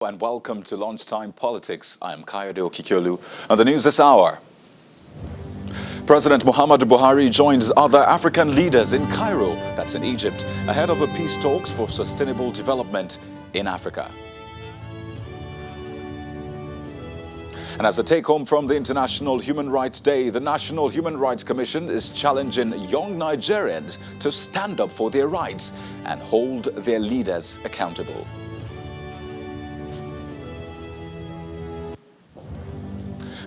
And welcome to Lunchtime Politics. I am Cairo Kikyolu. And the news this hour. President Muhammadu Buhari joins other African leaders in Cairo, that's in Egypt, ahead of the peace talks for sustainable development in Africa. And as a take-home from the International Human Rights Day, the National Human Rights Commission is challenging young Nigerians to stand up for their rights and hold their leaders accountable.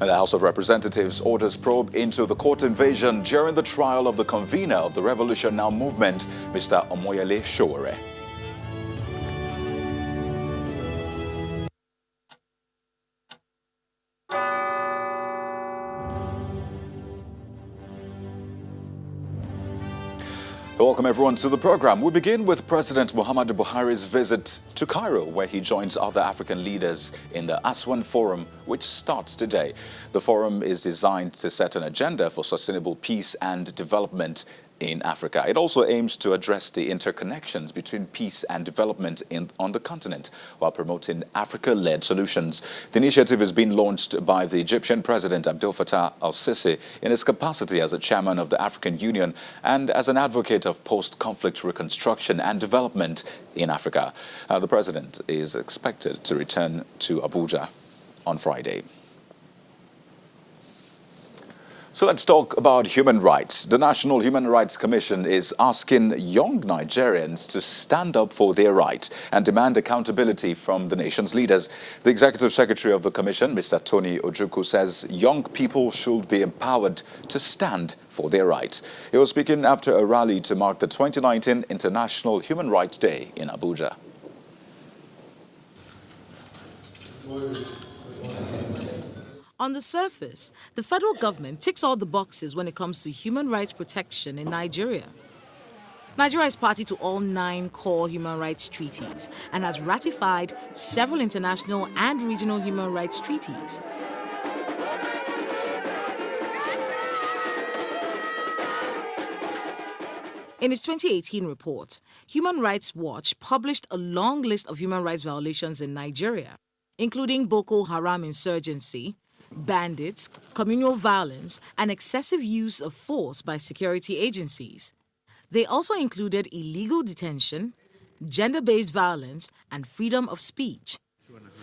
And the House of Representatives orders probe into the court invasion during the trial of the convener of the Revolution Now movement, Mr. Omoyele Sowore. Welcome everyone to the program. We begin with President Muhammadu Buhari's visit to Cairo, where he joins other African leaders in the Aswan Forum, which starts today. The forum is designed to set an agenda for sustainable peace and development in Africa. It also aims to address the interconnections between peace and development on the continent while promoting Africa-led solutions. The initiative is being launched by the Egyptian President Abdel Fattah al-Sisi in his capacity as a chairman of the African Union and as an advocate of post-conflict reconstruction and development in Africa. The president is expected to return to Abuja on Friday. So let's talk about human rights. The National Human Rights Commission is asking young Nigerians to stand up for their rights and demand accountability from the nation's leaders. The Executive Secretary of the Commission, Mr. Tony Ojukwu, says young people should be empowered to stand for their rights. He was speaking after a rally to mark the 2019 International Human Rights Day in Abuja. On the surface, the federal government ticks all the boxes when it comes to human rights protection in Nigeria. Nigeria is party to all 9 core human rights treaties and has ratified several international and regional human rights treaties. In its 2018 report, Human Rights Watch published a long list of human rights violations in Nigeria, including Boko Haram insurgency, bandits, communal violence, and excessive use of force by security agencies. They also included illegal detention, gender-based violence, and freedom of speech.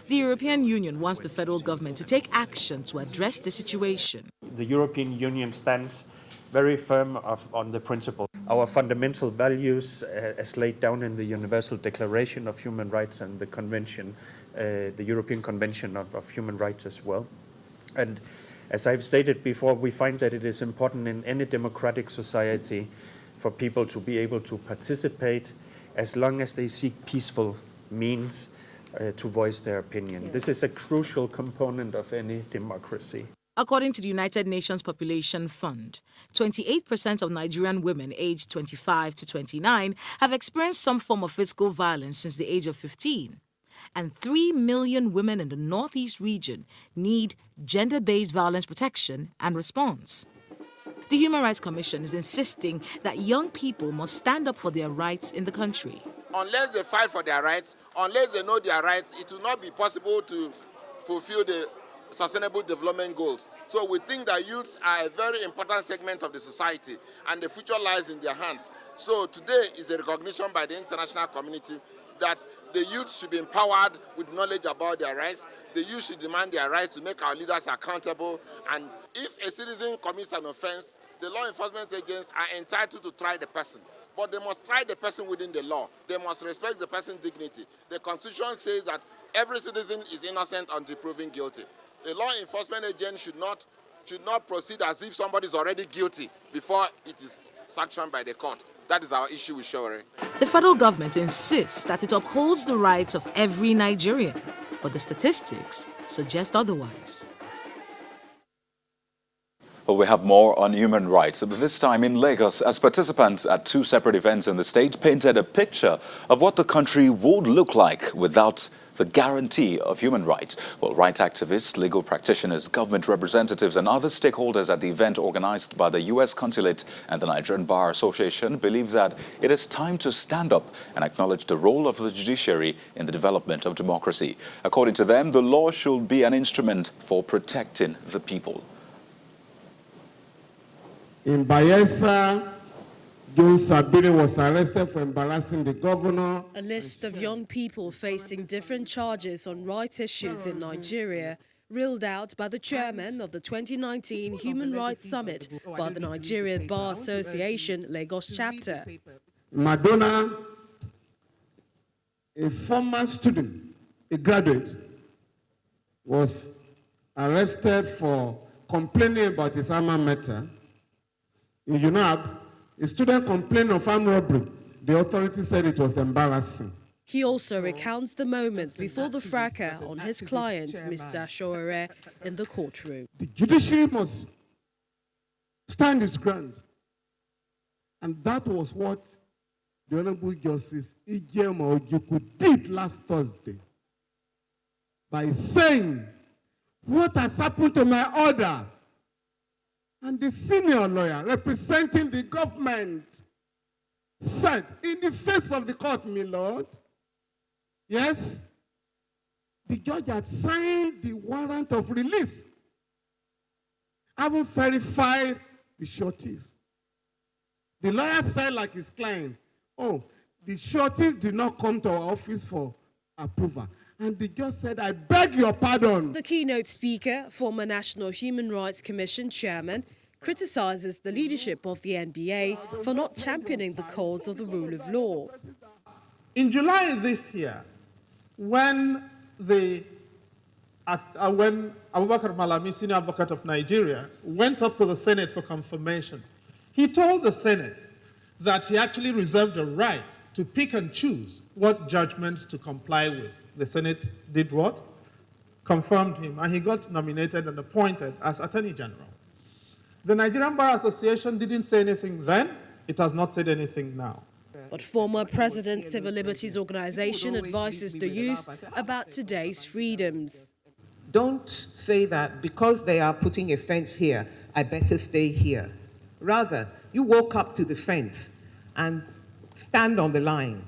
The European Union wants the federal government to take action to address the situation. The European Union stands very firm on the principle. Our fundamental values, as laid down in the Universal Declaration of Human Rights and the Convention, the European Convention of Human Rights as well. And as I've stated before, we find that it is important in any democratic society for people to be able to participate as long as they seek peaceful means to voice their opinion. This is a crucial component of any democracy. According to the United Nations Population Fund, 28% of Nigerian women aged 25 to 29 have experienced some form of physical violence since the age of 15. And 3 million women in the Northeast region need gender-based violence protection and response. The Human Rights Commission is insisting that young people must stand up for their rights in the country. Unless they fight for their rights, unless they know their rights, it will not be possible to fulfill the sustainable development goals. So we think that youths are a very important segment of the society and the future lies in their hands. So today is a recognition by the international community that the youth should be empowered with knowledge about their rights. The youth should demand their rights to make our leaders accountable. And if a citizen commits an offense, the law enforcement agents are entitled to try the person. But they must try the person within the law. They must respect the person's dignity. The Constitution says that every citizen is innocent until proven guilty. The law enforcement agent should not proceed as if somebody is already guilty before it is sanctioned by the court. That is our issue with Sowore. The federal government insists that it upholds the rights of every Nigerian, but the statistics suggest otherwise. Well, we have more on human rights, but this time in Lagos, as participants at 2 separate events in the state painted a picture of what the country would look like without the guarantee of human rights. Well, right activists, legal practitioners, government representatives and other stakeholders at the event organized by the U.S. Consulate and the Nigerian Bar Association believe that it is time to stand up and acknowledge the role of the judiciary in the development of democracy. According to them, the law should be an instrument for protecting the people. In Bayelsa, John Sabiri was arrested for embarrassing the governor. A list of young people facing different charges on rights issues in Nigeria, reeled out by the chairman of the 2019 Human Rights Summit by the Nigerian Bar Association Lagos chapter. Madonna, a former student, a graduate, was arrested for complaining about his alma mater. In UNAB, a student complained of armed robbery. The authorities said it was embarrassing. He also recounts the moments before the fracas on his client, Mr. Ashore, in the courtroom. The judiciary must stand its ground. And that was what the Honorable Justice Ijeoma Ojukwu did last Thursday by saying, what has happened to my order? And the senior lawyer representing the government said, in the face of the court, my lord, yes, the judge had signed the warrant of release, having verified the sureties. The lawyer said, like his client, oh, the sureties did not come to our office for approval. And the judge said, I beg your pardon. The keynote speaker, former National Human Rights Commission chairman, criticizes the leadership of the NBA for not championing the cause of the rule of law. In July this year, when Abubakar Malami, senior advocate of Nigeria, went up to the Senate for confirmation, he told the Senate that he actually reserved the right to pick and choose what judgments to comply with. The Senate did what? Confirmed him, and he got nominated and appointed as Attorney General. The Nigerian Bar Association didn't say anything then. It has not said anything now. But former President Civil Liberties Organization advises the youth about today's freedoms. Don't say that because they are putting a fence here, I better stay here. Rather, you walk up to the fence and stand on the line.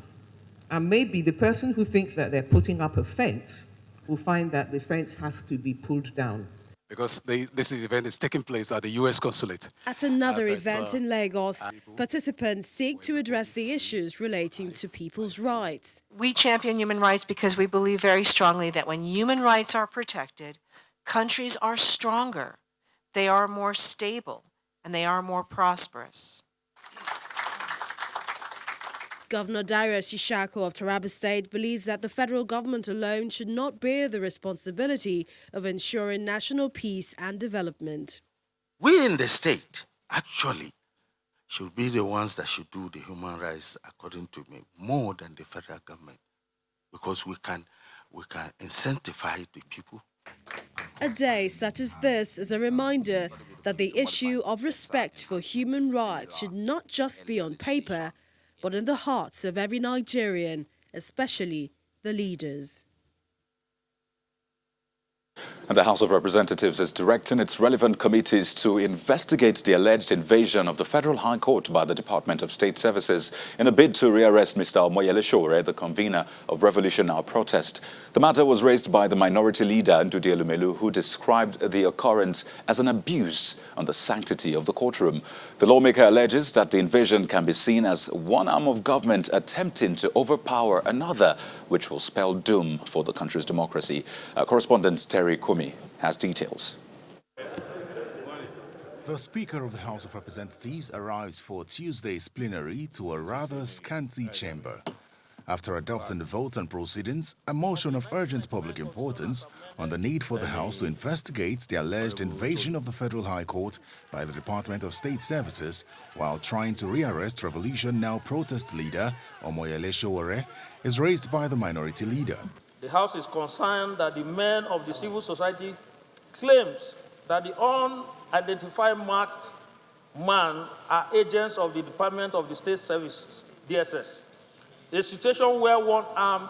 And maybe the person who thinks that they're putting up a fence will find that the fence has to be pulled down. Because this event is taking place at the U.S. Consulate. At another event in Lagos, participants seek to address the issues relating to people's rights. We champion human rights because we believe very strongly that when human rights are protected, countries are stronger, they are more stable, and they are more prosperous. Governor Darius Ishaku of Taraba State believes that the federal government alone should not bear the responsibility of ensuring national peace and development. We in the state actually should be the ones that should do the human rights, according to me, more than the federal government, because we can incentivize the people. A day such as this is a reminder that the issue of respect for human rights should not just be on paper, but in the hearts of every Nigerian, especially the leaders. And the House of Representatives is directing its relevant committees to investigate the alleged invasion of the Federal High Court by the Department of State Services in a bid to rearrest Mr. Omoyele Sowore, the convener of Revolution Now protest. The matter was raised by the minority leader, Ndudi Elumelu, who described the occurrence as an abuse on the sanctity of the courtroom. The lawmaker alleges that the invasion can be seen as one arm of government attempting to overpower another, which will spell doom for the country's democracy. Correspondent Terry Kumi has details. The Speaker of the House of Representatives arrives for Tuesday's plenary to a rather scanty chamber. After adopting the votes and proceedings, a motion of urgent public importance on the need for the House to investigate the alleged invasion of the Federal High Court by the Department of State Services while trying to rearrest Revolution Now protest leader Omoyele Sowore is raised by the minority leader. The House is concerned that the men of the civil society claims that the unidentified masked man are agents of the Department of the State Services, DSS. A situation where one arm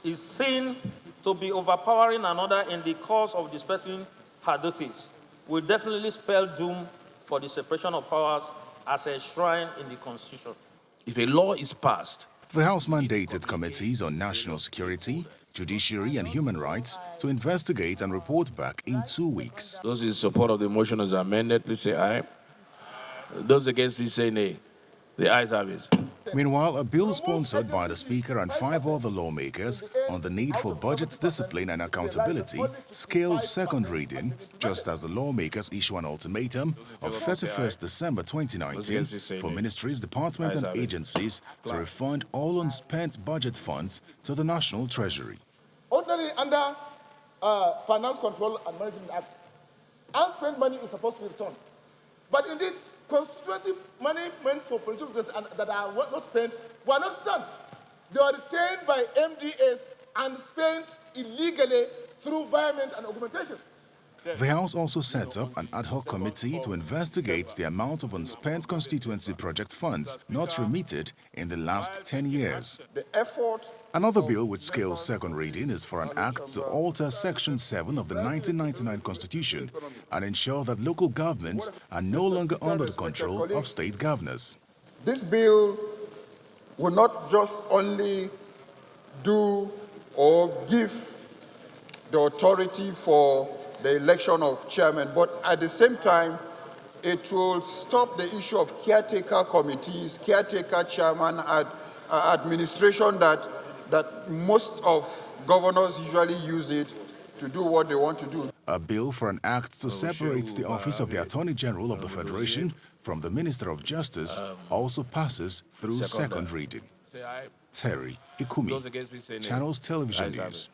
is seen to be overpowering another in the cause of dispersing her duties will definitely spell doom for the separation of powers as enshrined in the Constitution. If a law is passed, the House mandated committees on national security, judiciary and human rights to investigate and report back in 2 weeks. those in support of the motion as amended, please say aye. Those against, please say nay. The ayes have it. Meanwhile, a bill sponsored by the Speaker and 5 other lawmakers on the need for budget discipline and accountability scales second reading, just as the lawmakers issue an ultimatum of 31st December 2019 for ministries, departments and agencies to refund all unspent budget funds to the National Treasury. Ordinarily, under Finance Control and Management Act, unspent money is supposed to be returned. But indeed, constituency money meant for political that are not spent were not spent. They were retained by MDAs and spent illegally through violence and augmentation. The House also sets up an ad hoc committee to investigate the amount of unspent constituency project funds not remitted in the last 10 years. Another bill which scales second reading is for an act to alter Section 7 of the 1999 Constitution and ensure that local governments are no longer under the control of state governors. This bill will not just only do or give the authority for the election of chairman, but at the same time, it will stop the issue of caretaker committees, caretaker chairman, administration that most of governors usually use it to do what they want to do. A bill for an act to separate the office of the Attorney General of the Federation from the Minister of Justice also passes through second reading. Terry Ikumi, Channels Television News.